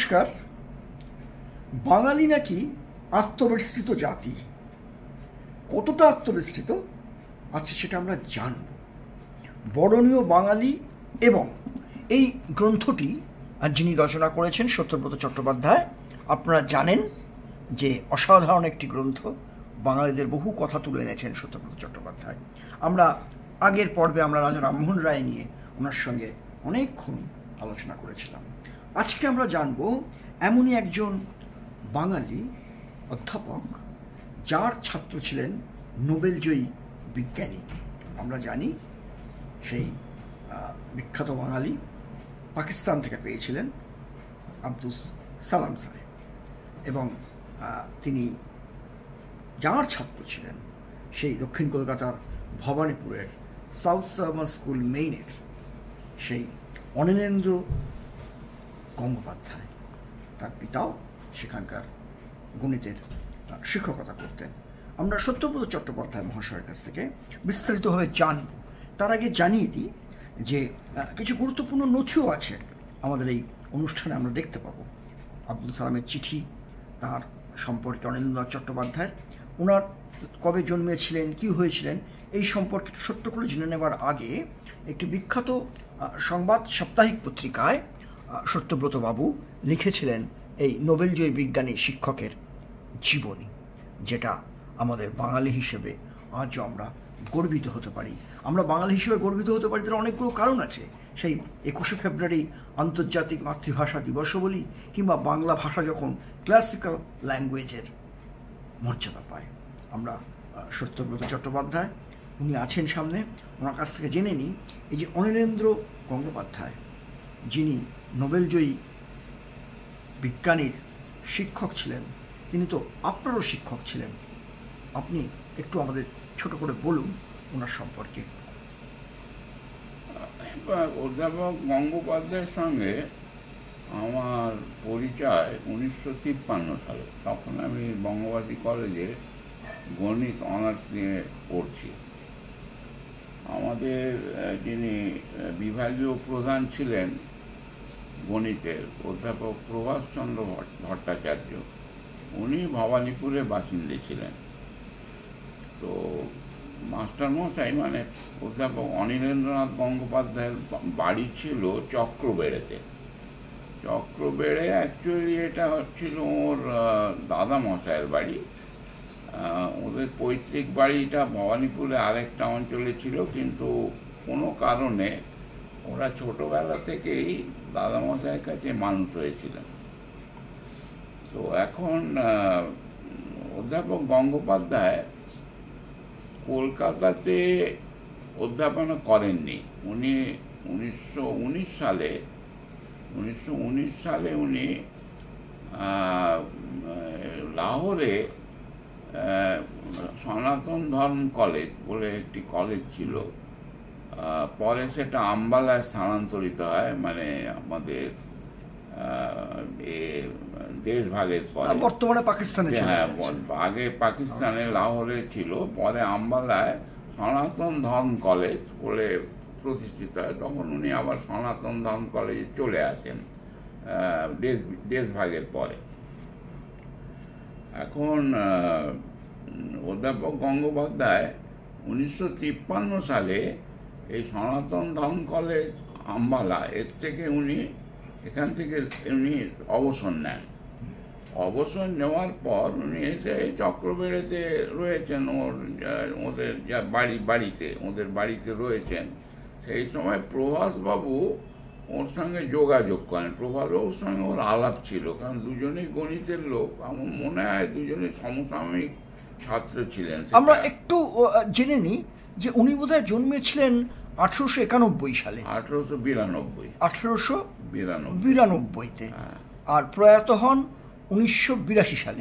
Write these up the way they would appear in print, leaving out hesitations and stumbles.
নমস্কার। বাঙালি নাকি আত্মবিস্তৃত জাতি। কতটা আত্মবিস্তৃত আচ্ছা সেটা আমরা জানব। বরণীয় বাঙালি এবং এই গ্রন্থটি যিনি রচনা করেছেন সত্যব্রত চট্টোপাধ্যায়। আপনারা জানেন যে অসাধারণ একটি গ্রন্থ, বাঙালিদের বহু কথা তুলে এনেছেন সত্যব্রত চট্টোপাধ্যায়। আমরা আগের পর্বে আমরা রাজা রামমোহন রায় নিয়ে ওনার সঙ্গে অনেকক্ষণ আলোচনা করেছিলাম। আজকে আমরা জানব এমনই একজন বাঙালি অধ্যাপক যার ছাত্র ছিলেন নোবেলজয়ী বিজ্ঞানী। আমরা জানি সেই বিখ্যাত বাঙালি পাকিস্তান থেকে পেয়েছিলেন আব্দুস সালাম সাহেব, এবং তিনি যার ছাত্র ছিলেন সেই দক্ষিণ কলকাতার ভবানীপুরের সাউথ সার্ভার স্কুল মেইনের সেই অনিলেন্দ্র গঙ্গোপাধ্যায়। তার পিতাও সেখানকার গণিতের শিক্ষকতা করতেন। আমরা সত্যব্রত চট্টোপাধ্যায় মহাশয়ের কাছ থেকে বিস্তারিতভাবে জানব। তার আগে জানিয়ে দিই যে কিছু গুরুত্বপূর্ণ নথিও আছে আমাদের এই অনুষ্ঠানে আমরা দেখতে পাবো। আব্দুল সালামের চিঠি, তার সম্পর্কে অনিলেন্দ্রনাথ চট্টোপাধ্যায়ের, ওনার কবে জন্মেছিলেন, কী হয়েছিলেন এই সম্পর্কে ছোট্ট করে জেনে নেবার আগে একটি বিখ্যাত সংবাদ সাপ্তাহিক পত্রিকায় সত্যব্রত বাবু লিখেছিলেন এই নোবেলজয়ী বিজ্ঞানী শিক্ষকের জীবনী, যেটা আমাদের বাঙালি হিসেবে আজও আমরা গর্বিত হতে পারি। আমরা বাঙালি হিসেবে গর্বিত হতে পারি তার অনেকগুলো কারণ আছে। সেই 21শে ফেব্রুয়ারি আন্তর্জাতিক মাতৃভাষা দিবসও বলি, কিংবা বাংলা ভাষা যখন ক্লাসিক্যাল ল্যাঙ্গুয়েজের মর্যাদা পায়। আমরা সত্যব্রত চট্টোপাধ্যায় উনি আছেন সামনে, ওনার কাছ থেকে জেনে নিই এই যে অনিলেন্দ্র গঙ্গোপাধ্যায় যিনি নোবেলজয়ী বিজ্ঞানীর শিক্ষক ছিলেন, তিনি তো আপনারও শিক্ষক ছিলেন। আপনি একটু আমাদের ছোট করে বলুন ওনার সম্পর্কে। অধ্যাপক গঙ্গোপাধ্যায়ের সঙ্গে আমার পরিচয় 1953 সালে। তখন আমি বঙ্গবাসী কলেজে গণিত অনার্স নিয়ে পড়ছি। আমাদের যিনি বিভাগীয় প্রধান ছিলেন গণিতের, অধ্যাপক প্রভাষচন্দ্র ভট্টাচার্য, উনি ভবানীপুরে বাসিন্দে ছিলেন। তো মাস্টারমশাই মানে অধ্যাপক অনিলেন্দ্রনাথ গঙ্গোপাধ্যায়ের বাড়ি ছিল চক্রবেড়েতে। চক্রবেড়ে অ্যাকচুয়ালি এটা হচ্ছিল ওর দাদামশাইয়ের বাড়ি। ওদের পৈতৃক বাড়িটা ভবানীপুরে আরেকটা অঞ্চলে ছিল, কিন্তু কোনো কারণে ওরা ছোটবেলা থেকেই দাদামশাইয়ের কাছে মানুষ হয়েছিলেন। তো এখন অধ্যাপক গঙ্গোপাধ্যায় কলকাতাতে অধ্যাপনা করেননি। উনি 1919 সালে উনি লাহোরে সনাতন ধর্ম কলেজ বলে একটি কলেজ ছিল, পরে সেটা আম্বালায় স্থানান্তরিত হয়, মানে আমাদের দেশ ভাগের পরে, বর্তমানে পাকিস্তানে। হ্যাঁ, আগে পাকিস্তানে লাহোরে ছিল, পরে আম্বালায় সনাতন ধর্ম কলেজ বলে প্রতিষ্ঠিত হয়। তখন উনি আবার সনাতন ধর্ম কলেজে চলে আসেন দেশ ভাগের পরে। এখন অধ্যাপক গঙ্গোপাধ্যায় 1953 সালে এই সনাতন ধর্ম কলেজ আম্বালা এখান থেকে উনি অবসর নেন। অবসর নেওয়ার পর উনি এসে চক্রবেড়েতে রয়েছেন, ওদের যা ওদের বাড়িতে রয়েছেন। সেই সময় প্রভাসবাবু ওর সঙ্গে যোগাযোগ করেন। প্রভাসবাবুর সঙ্গে ওর আলাপ ছিল, কারণ দুজনেই গণিতের লোক। আমার মনে হয় দুজনেই সমসাময়িক ছাত্র ছিলেন। আমরা একটু জেনে নিই যে উনি বোধহয় জন্মেছিলেন 1891 সালে। 1892-তে, আর প্রয়াত হন 1982 সালে।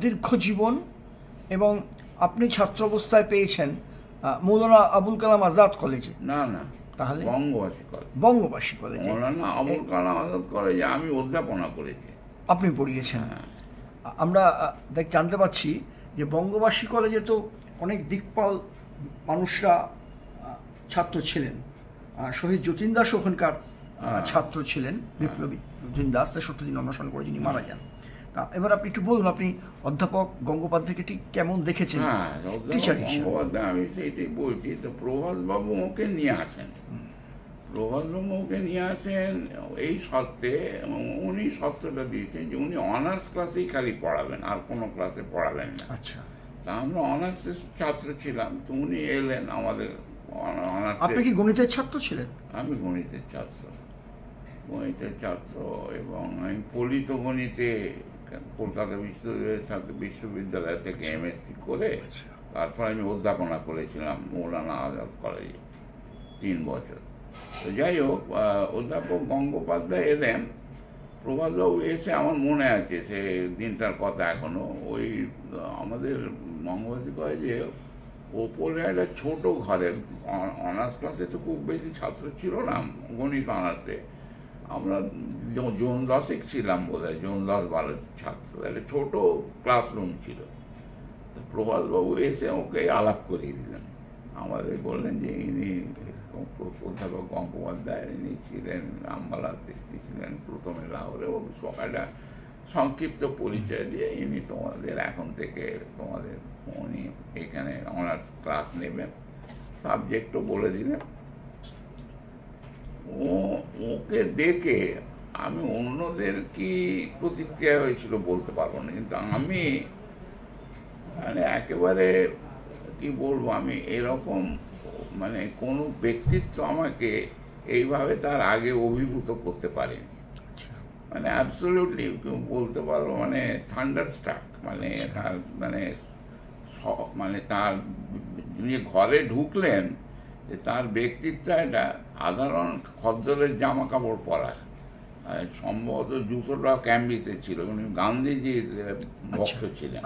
দীর্ঘ জীবন। এবং আপনি ছাত্র অবস্থায় পেয়েছেন মৌলানা আবুল কালাম আজাদ কলেজে। না, তাহলে বঙ্গবাসী কলেজে। মৌলানা আবুল কালাম আজাদ কলেজে আমি অধ্যাপনা করেছি। আপনি পড়িয়েছেন। আমরা জানতে পারছি যে বঙ্গবাসী কলেজে তো অনেক দিকপাল মানুষরা ছাত্র ছিলেন। শহীদ যতীন দাস ওখানকার ছাত্র ছিলেন, বিপ্লবী রুদ্রিন দাস 63 দিন অনশন করে যিনি মারা যান। তা এবার আপনি একটু বলুন, আপনি অধ্যাপক গঙ্গোপাধ্যায়কে ঠিক কেমন দেখেছেন টিচার হিসেবে? গঙ্গোপাধ্যায়, আমি সেইটাই বলছি, তো প্রভাসবাবু ওকে নিয়ে আসেন, প্রভাসবাবু ওকে নিয়ে আসেন এই শর্তে, উনি শর্তটা দিয়েছেন যে উনি অনার্স ক্লাসেই খালি পড়াবেন, আর কোনো ক্লাসে পড়াবেন না। আচ্ছা, তা আমরা অনার্সের ছাত্র ছিলাম, তো উনি এলেন আমাদের অনার্স। আপনি কি গণিতের ছাত্র ছিলেন? আমি গণিতের ছাত্র, গণিতের ছাত্র, এবং আমি ফলিত গণিতে কলকাতা বিশ্ববিদ্যালয় থেকে এমএসসি করে তারপর আমি অধ্যাপনা করেছিলাম মৌলানা আজাদ কলেজে 3 বছর। তো যাই হোক, অধ্যাপক গঙ্গোপাধ্যায় এলেন, প্রভাসবাবু এসে, আমার মনে আছে সে দিনটার কথা এখনো, ওই আমাদের বঙ্গবন্ধু কলেজে ওপরে একটা ছোট ঘরের, অনার্স ক্লাসে তো খুব বেশি ছাত্র ছিল না গণিত অনার্সে, আমরা জোন 10 ছিলাম বোধ হয়, জোন 10-12 ছাত্র, একটা ছোট ক্লাসরুম ছিল। তো প্রভাসবাবু এসে ওকে আলাপ করিয়ে দিলেন, আমাদের বললেন যে ইনি অধ্যাপক গঙ্গোপাধ্যায়, ইনি ছিলেন আম্বালাতে, ছিলেন প্রথমে লাহোরে, ও একটা সংক্ষিপ্ত পরিচয় দিয়ে ইনি তোমাদের এখন থেকে তোমাদের, উনি এখানে অনার্স ক্লাস নেবেন, সাবজেক্টও বলে দিলেন। ওকে দেখে আমি অন্যদের কি প্রতিক্রিয়া হয়েছিল বলতে পারবো না, কিন্তু আমি মানে একেবারে কি বলবো, আমি এরকম মানে কোনো ব্যক্তিত্ব আমাকে এইভাবে তার আগে অভিভূত করতে পারেনি, মানে অ্যাবসলিউটলি বলতে পারবো, মানে থান্ডারস্ট্রাক, মানে তার মানে তার যে ঘরে ঢুকলেন, যে তার ব্যক্তিত্ব একটা সাধারণ খদ্দরের জামা কাপড় পরা, সম্ভবত জুতোটা ক্যাম্বিসে ছিল, উনি গান্ধীজির ভক্ত ছিলেন,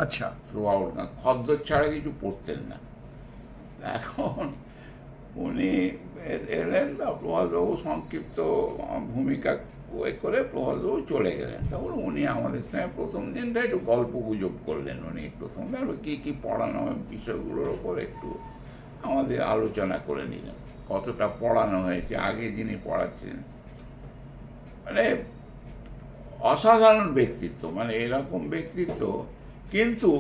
খদ্দর ছাড়া কিছু পড়তেন না। এখন উনি এলেন, প্রভাসবাবু সংক্ষিপ্ত ভূমিকা করে প্রভাসবাবু চলে গেলেন। তারপর উনি আমাদের সঙ্গে প্রথম দিনটা একটু গল্প গুজব করলেন, উনি প্রথম তারপর কী কী পড়ানো বিষয়গুলোর ওপর একটু আমাদের আলোচনা করে নিলেন, কতটা পড়ানো হয়েছে, আগে যিনি পড়াচ্ছেন, মানে অসাধারণ ব্যক্তিত্ব, মানে এরকম ব্যক্তিত্ব। কিন্তু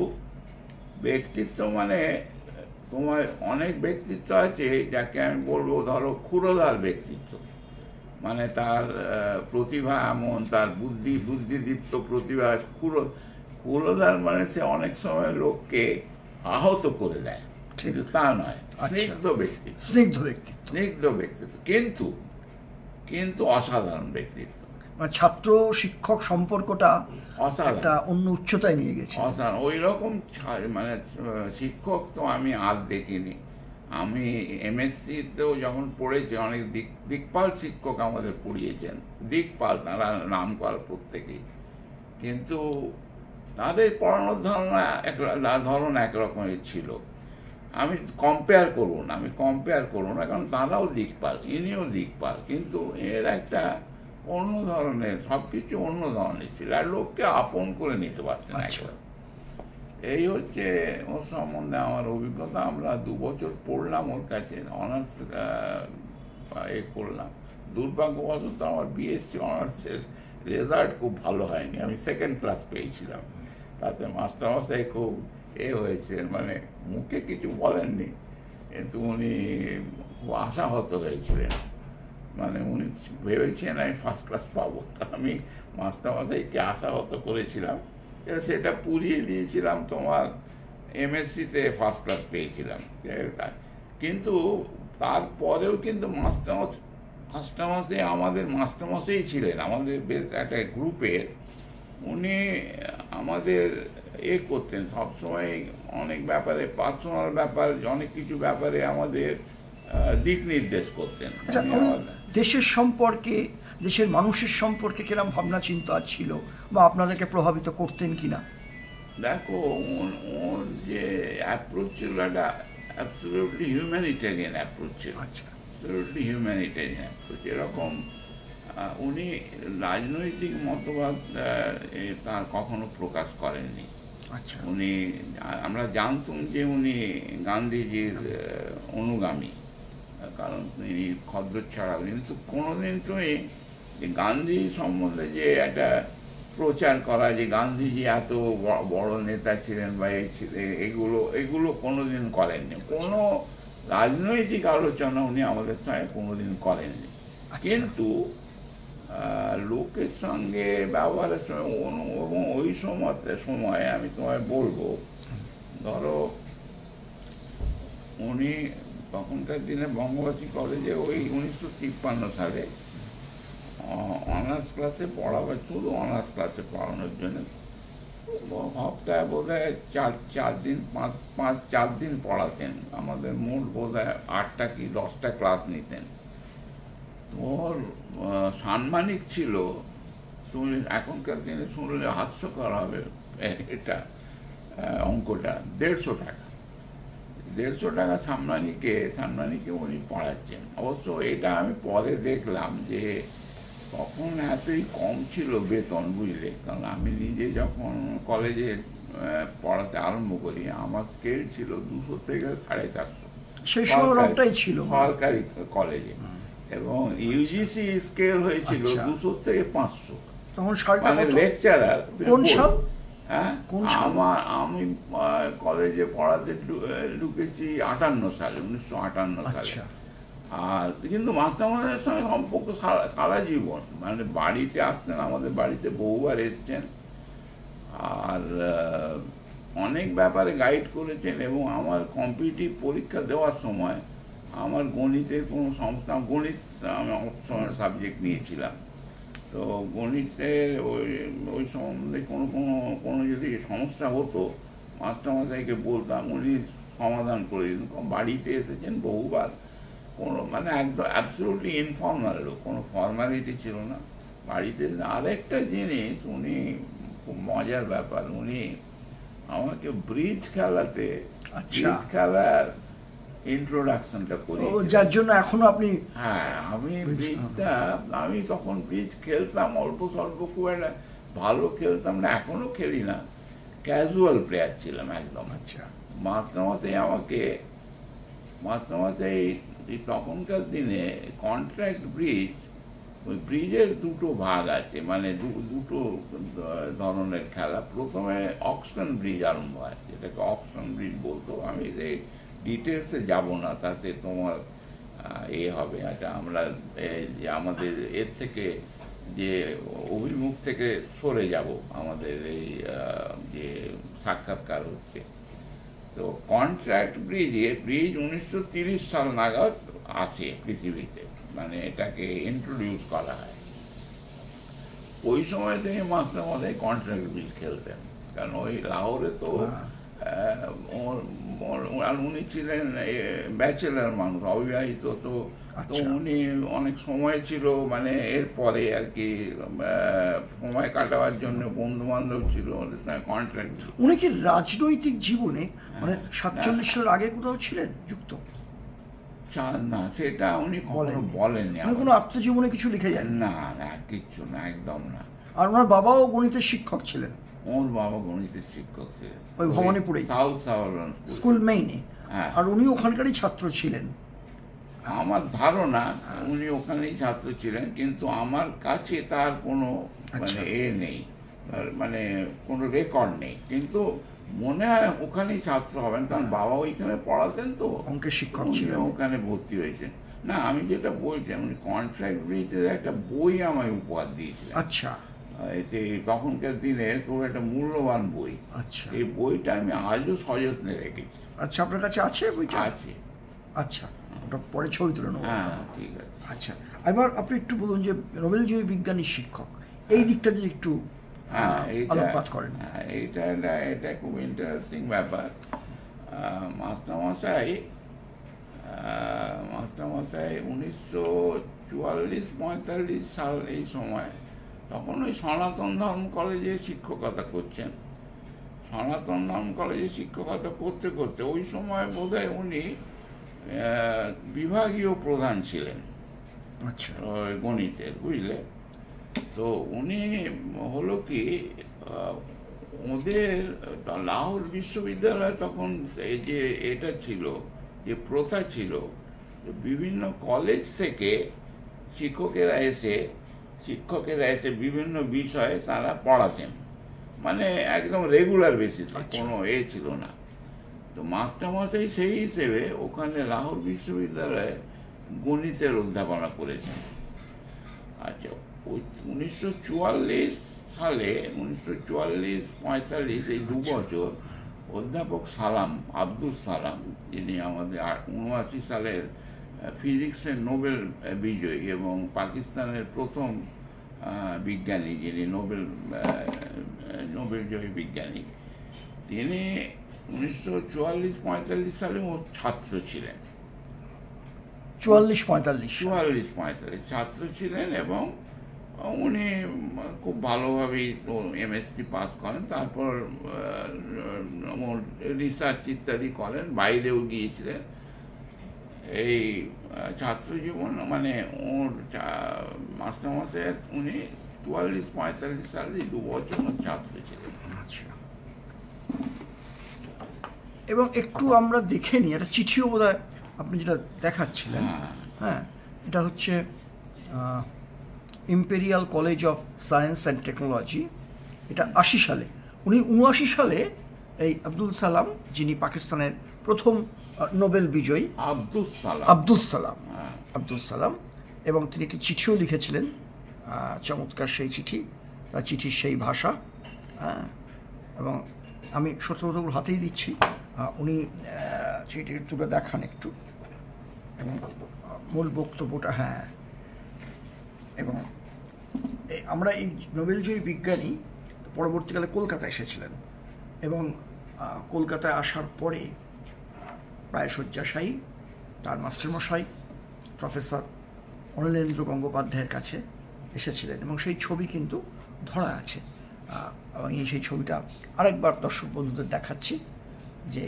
ব্যক্তিত্ব মানে তোমার অনেক ব্যক্তিত্ব আছে যাকে আমি বলবো, ধরো ক্ষুরোদার ব্যক্তিত্ব, মানে তার প্রতিভা এমন, তার বুদ্ধিদীপ্ত প্রতিভা ক্ষুরোদার, মানে সে অনেক সময় লোককে আহত করে দেয়, কিন্তু তা নয়, স্নিগ্ধ ব্যক্তিত্ব, কিন্তু অসাধারণ ব্যক্তিত্ব। ছাত্র শিক্ষক সম্পর্কটা একটা অন্য উচ্চতায় নিয়ে গেছে। ওই রকম মানে শিক্ষক তো আমি আর দেখিনি। আমি এমএসসিতেও যখন পড়েছি, অনেক দিকপাল শিক্ষক আমাদের পড়িয়েছেন, দিকপাল, তারা নাম করা প্রত্যেকেই, কিন্তু তাদের পড়ানোর ধরন একরকমের ছিল। আমি কম্পেয়ার করবো না, কারণ তারাও দিকপাল, ইনিও দিকপাল, কিন্তু এর একটা অন্য ধরনের, সবকিছু অন্য ধরনের ছিল, আর লোককে আপন করে নিতে পারতেন একবার। এই হচ্ছে ওর সম্বন্ধে আমার অভিজ্ঞতা। আমরা 2 বছর পড়লাম ওর কাছে, অনার্স করলাম। দুর্ভাগ্যবশত আমার বিএসসি অনার্সের রেজাল্ট খুব ভালো হয়নি, আমি 2nd ক্লাস পেয়েছিলাম। তাতে মাস্টারমশাই খুব হয়েছে, মানে মুখে কিছু বলেননি, কিন্তু উনি খুব আশাহত হয়েছিলেন, মানে উনি ভেবেছেন আমি 1st ক্লাস পাবো। তা আমি মাস্টারমশাইকে আশাহত করেছিলাম, সেটা পুড়িয়ে দিয়েছিলাম, তোমার এমএসসিতে 1st ক্লাস পেয়েছিলাম। কিন্তু তারপরেও কিন্তু মাস্টারমশাই আমাদের মাস্টারমশাই ছিলেন, আমাদের বেশ একটা গ্রুপের, উনি আমাদের করতেন সবসময়, অনেক ব্যাপারে, পার্সোনাল ব্যাপার, অনেক কিছু ব্যাপারে আমাদের দিক নির্দেশ করতেন। দেশের সম্পর্কে, দেশের মানুষের সম্পর্কে কিরকম ভাবনা চিন্তা ছিল, বা আপনাদেরকে প্রভাবিত করতেন কিনা? দেখো, ওর যে অ্যাপ্রোচ ছিল, একটা অ্যাবসলিউটলি হিউম্যানিটেরিয়ান অ্যাপ্রোচ ছিল, অ্যাবসলিউটলি হিউম্যানিটেরিয়ান অ্যাপ্রোচ। এরকম উনি রাজনৈতিক মতবাদ তার কখনো প্রকাশ করেননি। উনি, আমরা জানতাম যে উনি গান্ধীজির অনুগামী, কারণ তিনি খদ্দর ছাড়া, কিন্তু কোনোদিন তুমি যে গান্ধী সম্বন্ধে যে একটা প্রচার করা, যে গান্ধীজি এত বড় নেতা ছিলেন বা এগুলো এগুলো কোনোদিন করেননি। কোনো রাজনৈতিক আলোচনা উনি আমাদের সঙ্গে কোনোদিন করেননি। কিন্তু লোকের সঙ্গে ব্যবহারের সময় এবং ওই সময় আমি তোমায় বলবো, ধরো উনি তখনকার দিনে বঙ্গবাসী কলেজে ওই 1953 সালে অনার্স ক্লাসে পড়াবার, শুধু অনার্স ক্লাসে পড়ানোর জন্য সপ্তাহে বোধ হয় 4 দিন পড়াতেন। আমাদের মোট বোধ হয় 8টা কি 10টা ক্লাস নিতেন। ওর সাম্মানিক ছিল, তুমি এখনকার দিনে শুনলে হাস্যকর হবে এটা, অঙ্কটা 150 টাকা। 150 টাকা সাম্মানিকে উনি পড়াচ্ছেন। অবশ্য এটা আমি পরে দেখলাম যে তখন এতই কম ছিল বেতন, বুঝলে। কারণ আমি নিজে যখন কলেজে পড়াতে আরম্ভ করি আমার স্কেল ছিল 200 থেকে 450, সেই সময়টাই ছিল সরকারি কলেজে, এবং ইউজিসি স্কেল হয়েছিল 200 থেকে 500। মানে লেকচারার। কোন সাল? হ্যাঁ, আমি কলেজে পড়াতে ঢুকেছি 58 সালে, 1958 সালে। আর কিন্তু মাস্টারমশাইয়ের সঙ্গে সম্পর্ক সারা জীবন, মানে বাড়িতে আসতেন, আমাদের বাড়িতে বহুবার এসছেন, আর অনেক ব্যাপারে গাইড করেছেন। এবং আমার কম্পিটিটিভ পরীক্ষা দেওয়ার সময় আমার গণিতের কোনো সমস্যা, গণিত আমি অপশনাল সাবজেক্ট নিয়েছিলাম, তো গণিতের ওই সম্বন্ধে কোনো যদি সমস্যা হতো মাস্টারমশাইকে বলতাম, উনি সমাধান করে দিতেন। বাড়িতে এসেছেন বহুবার, কোনো মানে একদম অ্যাবসলিউটলি ইনফর্মাল লোক, কোনো ফর্মালিটি ছিল না বাড়িতে। আরেকটা জিনিস, উনি খুব মজার ব্যাপার, উনি আমাকে ব্রিজ খেলাতে, ব্রিজ খেলার ইন্ট্রোডাকশনটা করি, যার জন্য এখনো আপনি। হ্যাঁ, আমি তখন ব্রিজ খেলতাম অল্প স্বল্প, খুব একটা ভালো খেলতাম না, এখনো খেলি না, ক্যাজুয়াল প্লেয়ার ছিলাম একদম। মাস্টারমশাই তখনকার দিনে কন্ট্রাক্ট ব্রিজ, ওই ব্রিজের দুটো ভাগ আছে, মানে দুটো ধরনের খেলা। প্রথমে অক্সন ব্রিজ আরম্ভ হয়, যেটাকে অক্সন ব্রিজ বলতো। আমি এই ডিটেলসে যাব না, তাতে তোমার হবে। আচ্ছা, আমরা আমাদের এর থেকে যে অভিমুখ থেকে সরে যাব, আমাদের এই যে সাক্ষাৎকার হচ্ছে, তো কন্ট্রাক্ট ব্রিজ 1930 সাল নাগাদ আসে পৃথিবীতে, মানে এটাকে ইন্ট্রোডিউস করা হয়। ওই সময় থেকে মাস্টারমশাই কন্ট্রাক্ট ব্রিজ খেলতেন, কারণ ওই লাহোরে তো আর উনি ছিলেন ব্যাচেলার মানুষ, অবিবাহিত, তো উনি অনেক সময় ছিল, মানে এরপরে আর কি সময় কাটাবার জন্য বন্ধু বান্ধব ছিল ওদের সঙ্গে কন্ট্রাক্ট। উনি কি রাজনৈতিক জীবনে মানে 47 সালের আগে কোথাও ছিলেন যুক্ত? না, সেটা উনি কখনো বলেননি। কোনো আত্মজীবনে কিছু লিখে যান? না না, কিচ্ছু না, একদম না। আর ওনার বাবাও গণিতের শিক্ষক ছিলেন? ওর বাবা গণিতের শিক্ষক ছিলেন, ওই ভবানীপুরে সাউথ সাভারন স্কুল মেইনে। আর উনি ওখানকারই ছাত্র ছিলেন আমার ধারণা, উনি ওখানেই ছাত্র ছিলেন, কিন্তু আমার কাছে তার কোনো মানে নেই, মানে কোনো রেকর্ড নেই, কিন্তু মনে হয় ওখানেই ছাত্র হবেন, কারণ বাবা ওইখানে পড়াতেন, তো অঙ্কের শিক্ষক ছিলেন, ওখানে ভর্তি হয়েছেন। না, আমি যেটা বলছি, উনি কন্ট্রাক্ট ব্রিজের একটা বই আমায় উপহার দিয়েছিলেন। আচ্ছা, এতে তখনকার দিনে খুব একটা মূল্যবান বই। আচ্ছা, এই বইটা আমি আজও সযত্নে রেখেছি। আচ্ছা, আপনার কাছে আছে বইটা? আছে। আচ্ছা, ওটা পরে ছবি তুলে নেব। হ্যাঁ, ঠিক আছে। আচ্ছা, এবার আপনি একটু বলুন যে নোবেলজয়ী বিজ্ঞানী শিক্ষক, এই দিকটা যদি একটু আলোকপাত করেন। এটা খুব ইন্টারেস্টিং ব্যাপার। মাস্টারমশাই 1944-45 সাল এই সময়, তখন ওই সনাতন ধর্ম কলেজে শিক্ষকতা করছেন। সনাতন ধর্ম কলেজে শিক্ষকতা করতে করতে ওই সময় বোধহয় উনি বিভাগীয় প্রধান ছিলেন, আচ্ছা, গণিতের, বুঝলে। তো উনি হলো কি, ওদের লাহোর বিশ্ববিদ্যালয়ে তখন এই যে এটা ছিল, যে প্রথা ছিল, বিভিন্ন কলেজ থেকে শিক্ষকেরা এসে শিক্ষকেরা এসে বিভিন্ন বিষয়ে তারা পড়াতেন, মানে একদম রেগুলার বেসিসে, কোনো ছিল না। তো মাস্টারমশাই সেই হিসেবে ওখানে লাহোর বিশ্ববিদ্যালয়ে গণিতের অধ্যাপনা করেছেন। আচ্ছা, ওই 1944 সালে 1944-45 এই 2 বছর অধ্যাপক সালাম, আব্দুল সালাম, যিনি আমাদের 79 সালের ফিজিক্সের নোবেল বিজয়ী এবং পাকিস্তানের প্রথম বিজ্ঞানী, যিনি নোবেলজয়ী বিজ্ঞানী, তিনি 1944-45 সালে ওর ছাত্র ছিলেন। 44-45 ছাত্র ছিলেন এবং উনি খুব ভালোভাবেই এমএসসি পাস করেন। তারপর রিসার্চ ইত্যাদি করেন, বাইরেও গিয়েছিলেন। এই ছাত্র জীবন মানে ওর মাস্টারমশাইয়ের উনি 44-45 সালে 2 বছর ছাত্র ছিলেন। এবং একটু আমরা দেখে নিই, একটা চিঠিও বোধহয় আপনি যেটা দেখাচ্ছিলেন, হ্যাঁ, এটা হচ্ছে imperial college of science and technology, এটা 80 সালে। 79 সালে এই আব্দুল সালাম, যিনি পাকিস্তানের প্রথম নোবেল বিজয়ী, আব্দুল সালাম, এবং তিনি একটি চিঠিও লিখেছিলেন, চমৎকার সেই চিঠি, তার চিঠির সেই ভাষা, এবং আমি সত্যগুলো হাতেই দিচ্ছি, উনি চিঠি তুলে দেখান একটু, এবং মূল বক্তব্যটা, হ্যাঁ। এবং আমরা এই নোবেলজয়ী বিজ্ঞানী পরবর্তীকালে কলকাতায় এসেছিলেন, এবং কলকাতায় আসার পরে প্রায় শয্যাশায়ী তার মাস্টারমশাই প্রফেসর অনিলেন্দ্র গঙ্গোপাধ্যায়ের কাছে এসেছিলেন, এবং সেই ছবি কিন্তু ধরা আছে। আমি সেই ছবিটা আরেকবার দর্শক বন্ধুদের দেখাচ্ছি, যে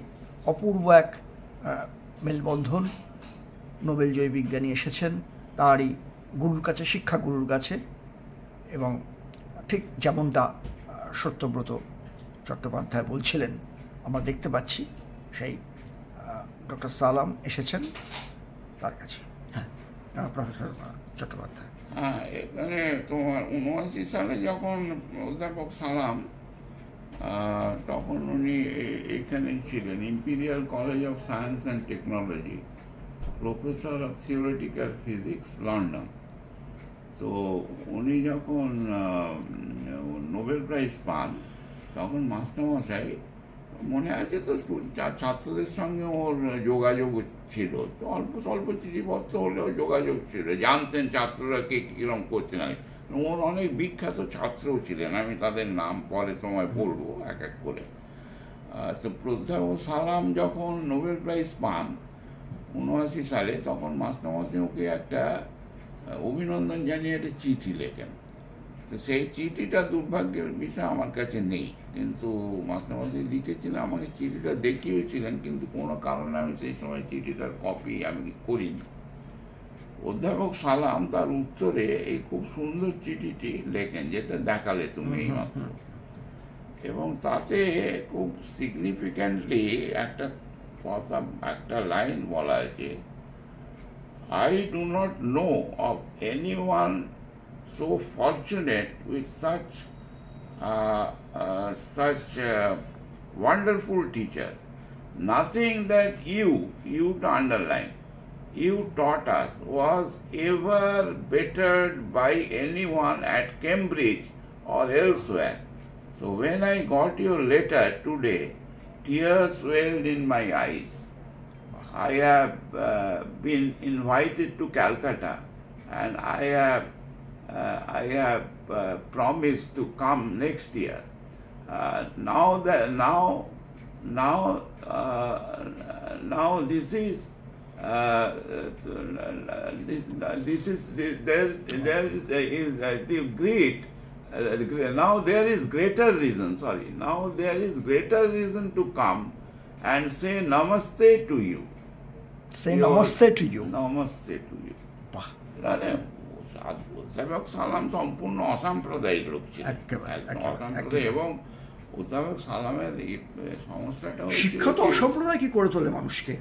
অপূর্ব এক মেলবন্ধন। নোবেলজয়ী বিজ্ঞানী এসেছেন তারই গুরুর কাছে, শিক্ষা গুরুর কাছে, এবং ঠিক যেমনটা সত্যব্রত চট্টোপাধ্যায় বলছিলেন আমরা দেখতে পাচ্ছি, সেই ডক্টর সালাম এসেছেন তার কাছে। হ্যাঁ, প্রফেসর চট্টোপাধ্যায়। হ্যাঁ, এখানে তোমার 79 সালে যখন অধ্যাপক সালাম, তখন উনি এখানে ছিলেন imperial college of science and technology, professor of theoretical physics, London. তো উনি যখন নোবেল প্রাইজ পান, তখন মাস্টারমশাই, মনে আছে তো, ছাত্রদের সঙ্গে ওর যোগাযোগ ছিল, তো অল্প স্বল্প চিঠিপত্র হলেও যোগাযোগ ছিল, জানতেন ছাত্ররা কে কীরকম করতেন। ওর অনেক বিখ্যাত ছাত্রও ছিলেন, আমি তাদের নাম পরে সময় বলবো এক এক করে। তো অধ্যাপক সালাম যখন নোবেল প্রাইজ পান 79 সালে, তখন মাস্টারমশাই ওকে একটা অভিনন্দন জানিয়ে একটা চিঠি লেখেন। তো সেই চিঠিটা দুর্ভাগ্যের বিষয় আমার কাছে নেই, কিন্তু মাস্টারমশাই লিখেছিলেন, আমাকে চিঠিটা দেখিয়েছিলেন, কিন্তু কোনো কারণে আমি সেই সময় চিঠিটার কপি আমি করিনি। অধ্যাপক সালাম তার উত্তরে এই খুব সুন্দর চিঠিটি লেখেন, যেটা দেখালে তুমি এইমাত্র, এবং তাতে খুব সিগনিফিক্যান্টলি একটা কথা, একটা লাইন বলা আছে, I do not know of anyone so fortunate with such wonderful teachers. Nothing that you to underline, you taught us was ever bettered by anyone at Cambridge or elsewhere. So when I got your letter today, tears welled in my eyes. I have been invited to Calcutta, and I have promised to come next year. Now this is the great. Now there is greater reason. Now there is greater reason to come and say namaste to you. Say namaste to you. Namaste to you. অধ্যাপক সালাম সম্পূর্ণ অসাম্প্রদায়িক লোক ছিলেন, অসাম্প্রদায়িক। এবং অধ্যাপক সালামের এই সমস্যাটা, শিক্ষা তো অসাম্প্রদায়িক কি করে তোলে মানুষকে,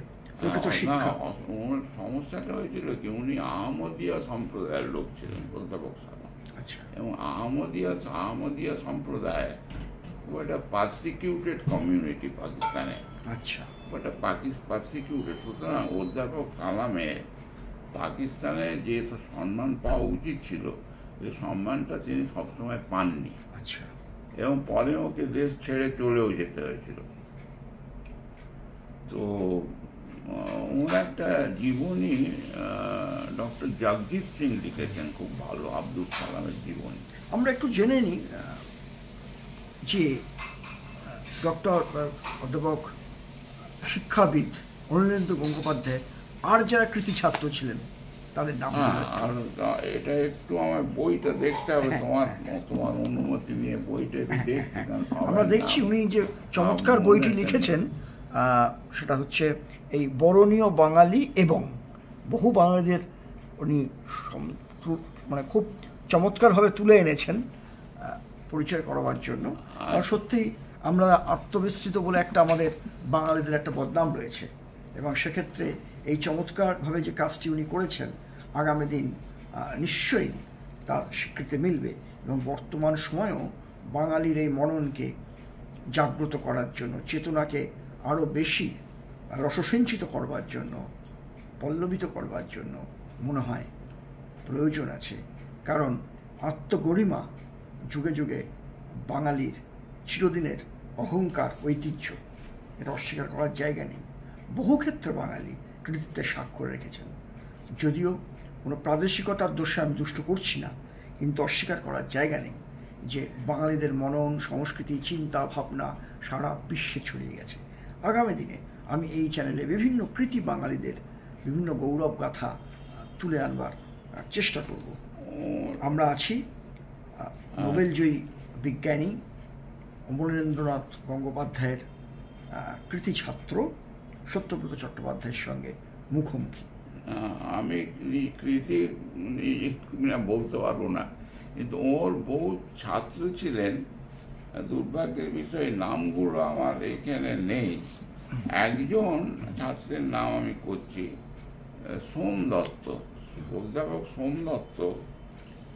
সমস্যাটা হয়েছিল কি, উনি আহমদিয়া সম্প্রদায়ের লোক ছিলেন অধ্যাপক সালাম। আচ্ছা এবং আহমদিয়া সম্প্রদায় একটা পারসিকিউটেড কমিউনিটি পাকিস্তানে, আচ্ছা ওটা পারসিকিউটেড। সুতরাং অধ্যাপক কালামের পাকিস্তানে যে সম্মান পাওয়া উচিত ছিল, এই সম্মানটা তিনি সবসময় পাননি। আচ্ছা এবং পরে ওকে দেশ ছেড়ে চলেও যেতে হয়েছিল। তো ওর একটা জীবনী ডক্টর জগজিৎ সিং লিখেছেন, খুব ভালো, আব্দুল কালামের জীবনী। আমরা একটু জেনে নিই যে ডক্টর অধ্যাপক শিক্ষাবিদ অনিলেন্দ্র গঙ্গোপাধ্যায় আর যারা কৃতি ছাত্র ছিলেন তাদের নাম। আর এটা একটু আমার বইটা দেখতে হবে, তোমার অনুমতি নিয়ে বইটা একটু দেখতে। আমরা দেখছি উনি যে চমৎকার বইটি লিখেছেন সেটা হচ্ছে এই বরণীয় বাঙালি, এবং বহু বাঙালিদের উনি মানে খুব চমৎকারভাবে তুলে এনেছেন পরিচয় করবার জন্য। আর সত্যি আমরা আত্মবিস্তৃত বলে একটা আমাদের বাঙালিদের একটা বদনাম রয়েছে, এবং সেক্ষেত্রে এই চমৎকারভাবে যে কাজটি উনি করেছেন আগামী দিন নিশ্চয়ই তার স্বীকৃতি মিলবে, এবং বর্তমান সময়েও বাঙালির এই মননকে জাগ্রত করার জন্য, চেতনাকে আরও বেশি রসসঞ্চিত করবার জন্য, পল্লবিত করবার জন্য মনে হয় প্রয়োজন আছে। কারণ আত্মগরিমা যুগে যুগে বাঙালির চিরদিনের অহংকার, ঐতিহ্য, এটা অস্বীকার করার জায়গা নেই। বহু ক্ষেত্রে বাঙালি কৃতিত্বের স্বাক্ষর রেখেছেন, যদিও কোনো প্রাদেশিকতার দোষে আমি দুষ্ট করছি না, কিন্তু অস্বীকার করার জায়গা নেই যে বাঙালিদের মনন, সংস্কৃতি, চিন্তা ভাবনা সারা বিশ্বে ছড়িয়ে গেছে। আগামী দিনে আমি এই চ্যানেলে বিভিন্ন কৃতি বাঙালিদের বিভিন্ন গৌরব গাথা তুলে আনবার চেষ্টা করব। আমরা আছি নোবেলজয়ী বিজ্ঞানী অমলেন্দ্রনাথ গঙ্গোপাধ্যায়ের কৃতি ছাত্র সত্যব্রত চট্টোপাধ্যায়ের সঙ্গে মুখোমুখি। আমি কৃতি বলতে পারবো না, কিন্তু ওর বহু ছাত্র ছিলেন। দুর্ভাগ্যের বিষয়ে নামগুলো আমার এখানে নেই। একজন ছাত্রের নাম আমি করছি, সোম দত্ত, অধ্যাপক সোম দত্ত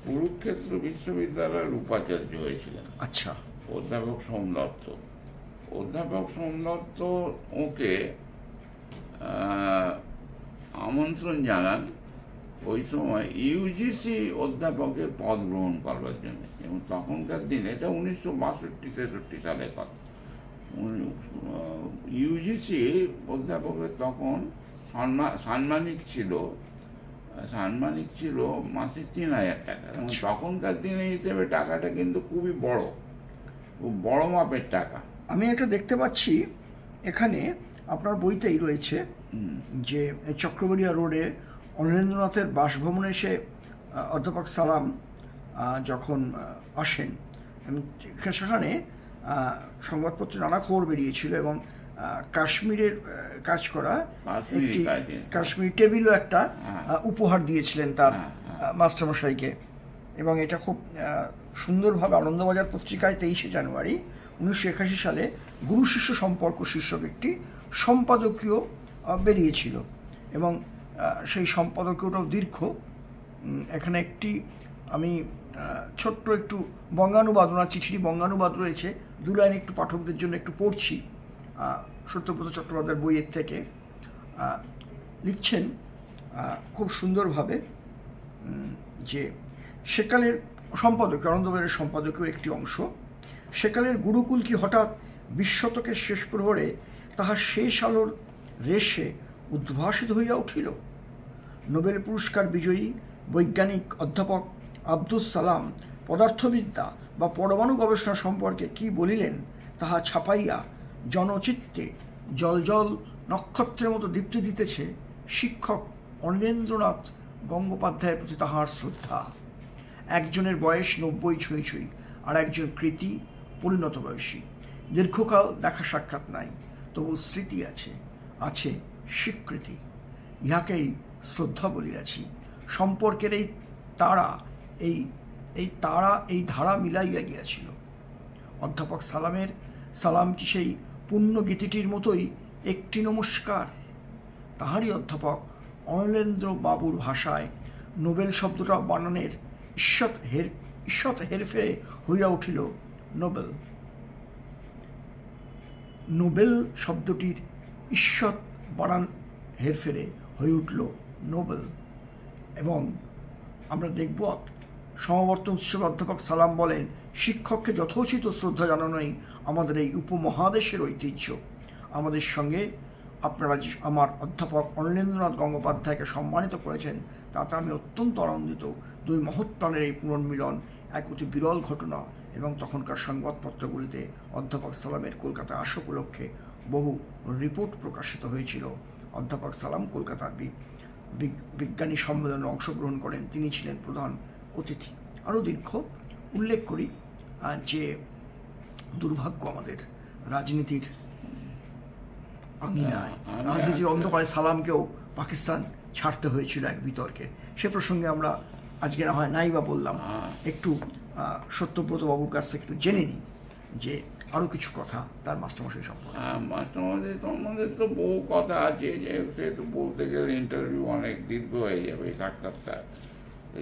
কুরুক্ষেত্র বিশ্ববিদ্যালয়ের উপাচার্য হয়েছিলেন। আচ্ছা, অধ্যাপক সোম দত্ত ওকে আমন্ত্রণ জানান ওই সময় ইউজিসি অধ্যাপকের পদ গ্রহণ করবার জন্য। এবং তখনকার দিন, এটা 1962-63 সালের কথা, ইউজিসি অধ্যাপকের তখন সাম্মানিক ছিল মাসে 3,000 টাকা। এবং তখনকার দিনে হিসেবে টাকাটা কিন্তু খুবই খুব বড় মাপের টাকা। আমি একটা দেখতে পাচ্ছি এখানে আপনার বইতেই রয়েছে যে চক্রবড়িয়া রোডে অনিলেন্দ্রনাথের বাসভবনে এসে অধ্যাপক সালাম যখন আসেন, সেখানে সংবাদপত্রে নানা খবর বেরিয়েছিল, এবং কাশ্মীরের কাজ করা একটি কাশ্মীর টেবিলও একটা উপহার দিয়েছিলেন তার মাস্টারমশাইকে। এবং এটা খুব সুন্দরভাবে আনন্দবাজার পত্রিকায় 23শে জানুয়ারি 1981 সালে গুরু শিষ্য সম্পর্ক শীর্ষক একটি সম্পাদকীয় বেরিয়েছিল, এবং সেই সম্পাদকীয়টাও দীর্ঘ। এখানে একটি আমি ছোট্ট একটু বঙ্গানুবাদ, ওনার চিঠির বঙ্গানুবাদ রয়েছে, 2 লাইন একটু পাঠকদের জন্য একটু পড়ছি। সত্যব্রত চট্টোপাধ্যায়ের বইয়ের থেকে লিখছেন খুব সুন্দরভাবে যে সেকালের সম্পাদকীয়, আনন্দবাজারের সম্পাদকীয় একটি অংশ, সেকালের গুরুকুল কি হঠাৎ 20 শতকের শেষ প্রহরে তাহার শেষ আলোর রেশে উদ্ভাসিত হইয়া উঠিল। নোবেল পুরস্কার বিজয়ী বৈজ্ঞানিক অধ্যাপক আব্দুস সালাম পদার্থবিদ্যা বা পরমাণু গবেষণা সম্পর্কে কি বলিলেন তাহা ছাপাইয়া জনচিত্তে জল নক্ষত্রের মতো দীপ্তি দিতেছে শিক্ষক অনিলেন্দ্রনাথ গঙ্গোপাধ্যায়ের প্রতি তাহার শ্রদ্ধা। একজনের বয়স 90 ছুঁই, আর একজন কৃতি পরিণত বয়সী। দীর্ঘকাল দেখা সাক্ষাৎ নাই, তবু স্মৃতি আছে স্বীকৃতি। ইহাকেই শ্রদ্ধা বলিয়াছি। সম্পর্কের এই ধারা মিলাইয়া গিয়াছিল। অধ্যাপক সালাম কি সেই পুণ্য গীতিটির মতোই একটি নমস্কার? তাহারই অধ্যাপক অনিলেন্দ্র বাবুর ভাষায় নোবেল শব্দটা বানানের ঈষৎ ঈষৎ হেরফেরে হইয়া উঠিল নোবেল। নোবেল শব্দটির ঈষৎ বানান হেরফেরে হয়ে উঠল নোবেল। এবং আমরা দেখব সমাবর্তন উৎসবে অধ্যাপক সালাম বলেন, শিক্ষককে যথোচিত শ্রদ্ধা জানানোই আমাদের এই উপমহাদেশের ঐতিহ্য। আমাদের সঙ্গে আপনারা আমার অধ্যাপক অনিলেন্দ্রনাথ গঙ্গোপাধ্যায়কে সম্মানিত করেছেন, তাতে আমি অত্যন্ত আনন্দিত। দুই মহৎপ্রাণের এই পুনর্মিলন এক অতি বিরল ঘটনা, এবং তখনকার সংবাদপত্রগুলিতে অধ্যাপক সালামের কলকাতা আসা উপলক্ষে বহু রিপোর্ট প্রকাশিত হয়েছিল। অধ্যাপক সালাম কলকাতার বিজ্ঞানী সম্মেলনে অংশগ্রহণ করেন, তিনি ছিলেন প্রধান অতিথি। আরও দীর্ঘ উল্লেখ করি যে দুর্ভাগ্য আমাদের রাজনীতির আঙিনায়, রাজনীতির অন্ধকারে সালামকেও পাকিস্তান ছাড়তে হয়েছিল এক বিতর্কে। সে প্রসঙ্গে আমরা আজকে না হয় নাই বা বললাম, একটু সত্যব্রত বাবুর কাছ থেকে একটু জেনে নিই যে আরও কিছু কথা তার মাস্টারমশাই সম্পর্কে। মাস্টারমশাই সম্বন্ধে তো বহু কথা আছে, যে সে তো বলতে গেলে ইন্টারভিউ অনেক দীর্ঘ হয়ে যাবে, সাক্ষাৎকার।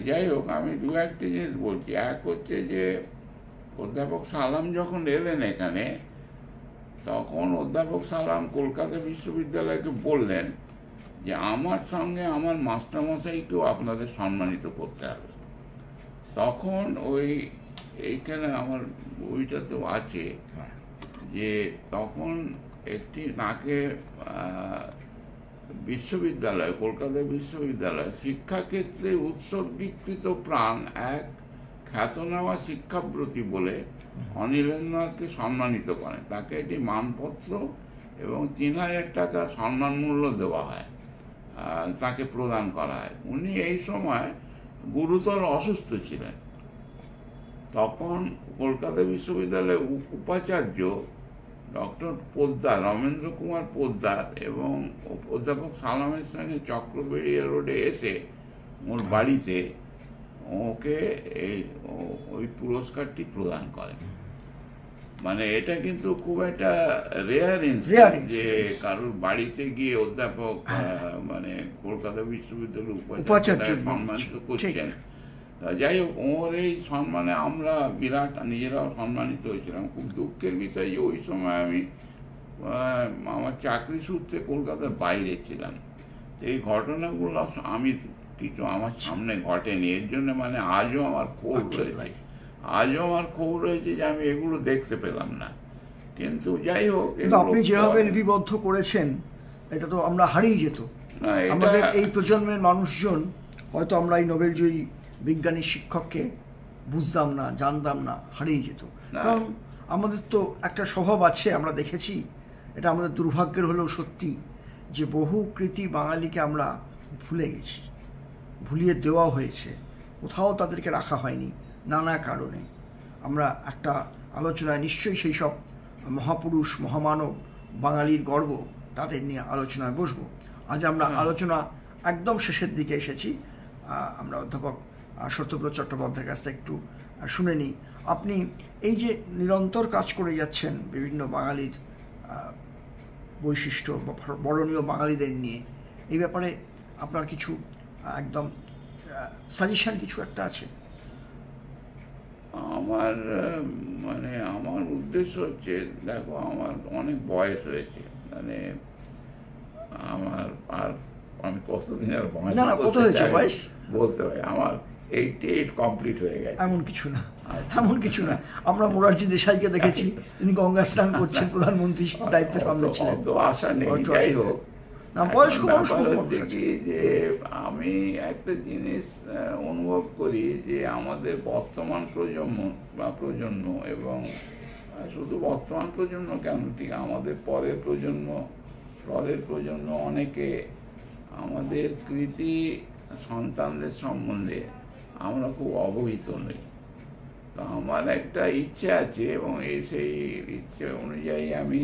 যাই হোক, আমি দু একটি জিনিস বলছি। এক হচ্ছে যে অধ্যাপক সালাম যখন এলেন এখানে, তখন অধ্যাপক সালাম কলকাতা বিশ্ববিদ্যালয়কে বললেন যে আমার সঙ্গে আমার মাস্টারমশাইকেও আপনাদের সম্মানিত করতে হবে। তখন এইখানে আমার বইটাতেও আছে যে তখন একটি তাকে বিশ্ববিদ্যালয়, কলকাতা বিশ্ববিদ্যালয় শিক্ষাক্ষেত্রে উৎসর্গীকৃত প্রাণ এক খ্যাতনামা শিক্ষাব্রতী বলে অনিলেন্দ্রনাথকে সম্মানিত করেন। তাকে একটি মানপত্র এবং ৩,০০০ টাকা সম্মান মূল্য দেওয়া হয়, তাকে প্রদান করা হয়। উনি এই সময় গুরুতর অসুস্থ ছিলেন। তখন কলকাতা বিশ্ববিদ্যালয়ের উপাচার্য ডক্টর পোদ্দার, রমেন্দ্র কুমার পোদ্দার এবং অধ্যাপক সালামের সঙ্গে চক্রবেড়িয়া রোডে এসে ওর বাড়িতে ওকে ওই পুরস্কারটি প্রদান করেন। মানে এটা কিন্তু খুব একটা রেয়ার ইনসিডেন্ট যে কারোর বাড়িতে গিয়ে অধ্যাপক মানে কলকাতা বিশ্ববিদ্যালয়ের উপাচার্য সম্মানিত করছেন। যাই হোক, ওর এই সম্মানে আমরা বিরাট নিজেরাও সম্মানিত হয়েছিলাম। খুব দুঃখের বিষয় যে ওই সময় আমি আমার চাকরি সূত্রে কলকাতার বাইরে ছিলাম। এই ঘটনাগুলো আমি কিছু আমার সামনে ঘটেনি, এর জন্য মানে আজও আমার ক্ষোভ রয়েছে যে আমি এগুলো দেখতে পেলাম না। কিন্তু যাই হোক, আপনি যেভাবে লিপিবদ্ধ করেছেন এটা তো আমরা হারিয়ে যেত। আমাদের এই প্রজন্মের মানুষজন হয়তো আমরা এই নোবেলজয়ী বিজ্ঞানী শিক্ষককে বুঝতাম না, জানতাম না, হারিয়ে যেত। কারণ আমাদের তো একটা স্বভাব আছে, আমরা দেখেছি, এটা আমাদের দুর্ভাগ্যের হলেও সত্যি, যে বহু কৃতি বাঙালিকে আমরা ভুলে গেছি, ভুলিয়ে দেওয়া হয়েছে, কোথাও তাদেরকে রাখা হয়নি নানা কারণে। আমরা একটা আলোচনায় নিশ্চয়ই সেই সব মহাপুরুষ, মহামানব, বাঙালির গর্ব, তাদের নিয়ে আলোচনায় বসবো। আজ আমরা আলোচনা একদম শেষের দিকে এসেছি। আমরা অধ্যাপক সত্যব্রত চট্টোপাধ্যায়ের কাছ থেকে একটু শুনে নিই। আপনি এই যে নিরন্তর কাজ করে যাচ্ছেন বিভিন্ন বাঙালির বৈশিষ্ট্য বা বরণীয় বাঙালিদের নিয়ে, এই ব্যাপারে আপনার কিছু একদম সাজেশন কিছু একটা আছে? আমার মানে আমার উদ্দেশ্য হচ্ছে, দেখো আমার অনেক বয়স হয়েছে, মানে আমার আর আমি কতদিন আর বলতে হয়, আমার 88 কমপ্লিট হয়ে গেছে। এমন কিছু না, আমরা মোরারজি দেশাইকে দেখেছি, তিনি গঙ্গা স্নান করছেন, প্রধানমন্ত্রী দায়িত্বে সামলেছিলেন। তো আশা নেই। যাই হোক, যে আমি একটা জিনিস অনুভব করি যে আমাদের বর্তমান প্রজন্ম এবং শুধু বর্তমান প্রজন্ম কেন, ঠিক আমাদের পরের প্রজন্ম অনেকে আমাদের কৃতি সন্তানদের সম্বন্ধে আমরা খুব অবহিত নই। তো আমার একটা ইচ্ছে আছে, এবং সেই ইচ্ছে অনুযায়ী আমি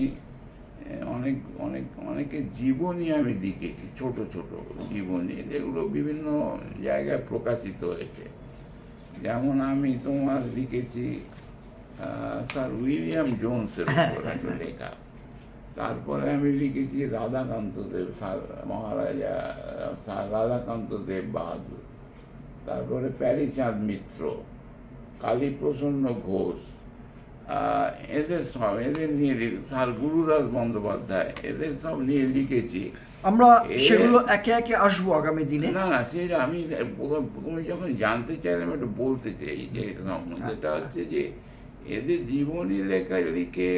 অনেকের জীবনী আমি লিখেছি, ছোট ছোট জীবনী, যেগুলো বিভিন্ন জায়গায় প্রকাশিত হয়েছে। যেমন আমি তোমার লিখেছি স্যার উইলিয়াম জোন্সের উপর একটা লেখা। তারপরে আমি লিখেছি রাধাকান্ত দেব, মহারাজা স্যার রাধাকান্ত দেব বাহাদুর। তারপরে প্যারীচাঁদ মিত্র, কালীপ্রসন্ন ঘোষ, এদের নিয়ে স্যার গুরুদাস বন্দ্যোপাধ্যায়, এদের সব নিয়ে লিখেছি। আমরা সেগুলো একে একে আসবো আগামী দিনে। না না, সেটা আমি প্রথমে যখন জানতে চাইলাম একটু বলতে চাই যে সম্বন্ধেটা হচ্ছে যে এদের জীবনী লেখা লিখে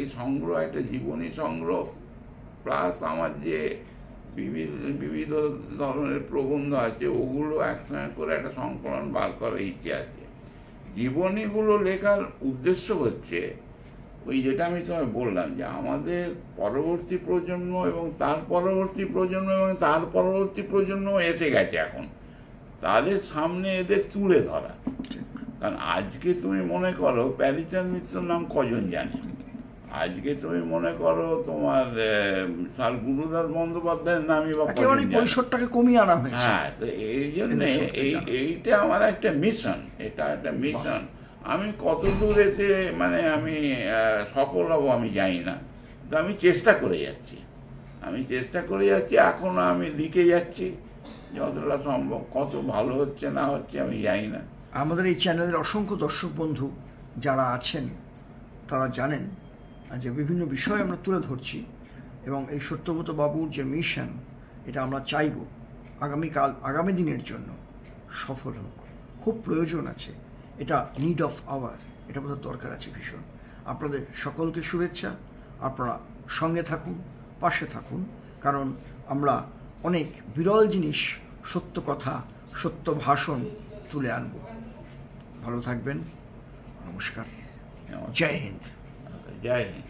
এই সংগ্রহ একটা জীবনী সংগ্রহ, প্লাস আমার যে বিবিধ ধরনের প্রবন্ধ আছে ওগুলো একসঙ্গে করে একটা সংকলন বার করার ইচ্ছে আছে। জীবনীগুলো লেখার উদ্দেশ্য হচ্ছে ওই যেটা আমি তোমায় বললাম যে আমাদের পরবর্তী প্রজন্ম এবং তার পরবর্তী প্রজন্ম এবং তার পরবর্তী প্রজন্ম এসে গেছে এখন, তাদের সামনে এদের তুলে ধরা। কারণ আজকে তুমি মনে করো প্যারীচাঁদ মিত্রর নাম কজন জানে? আজকে তুমি মনে করো তোমার স্যার গুরুদাস বন্দ্যোপাধ্যায়ের নামই বা পরিসরটাকে কমিয়ে আনা হয়েছে। হ্যাঁ, তো এই জন্য এইটা আমার একটা মিশন, এটা একটা মিশন। আমি কত দূর এতে মানে আমি সফল হব আমি জানি না, তো আমি চেষ্টা করে যাচ্ছি, এখনো আমি লিখে যাচ্ছি যতটা সম্ভব। কত ভালো হচ্ছে না হচ্ছে আমি জানি না। আমাদের এই চ্যানেলের অসংখ্য দর্শক বন্ধু যারা আছেন তারা জানেন যে বিভিন্ন বিষয় আমরা তুলে ধরছি, এবং এই সত্যব্রত বাবুর যে মিশন এটা আমরা চাইব আগামী দিনের জন্য সফল হোক। খুব প্রয়োজন আছে, এটা নিড অফ আওয়ার, এটা বোধহয় দরকার আছে ভীষণ। আপনাদের সকলকে শুভেচ্ছা, আপনারা সঙ্গে থাকুন, পাশে থাকুন, কারণ আমরা অনেক বিরল জিনিস, সত্য কথা, সত্য ভাষণ তুলে আনব। ভালো থাকবেন, নমস্কার, জয় হিন্দ। জয় হিন্দ।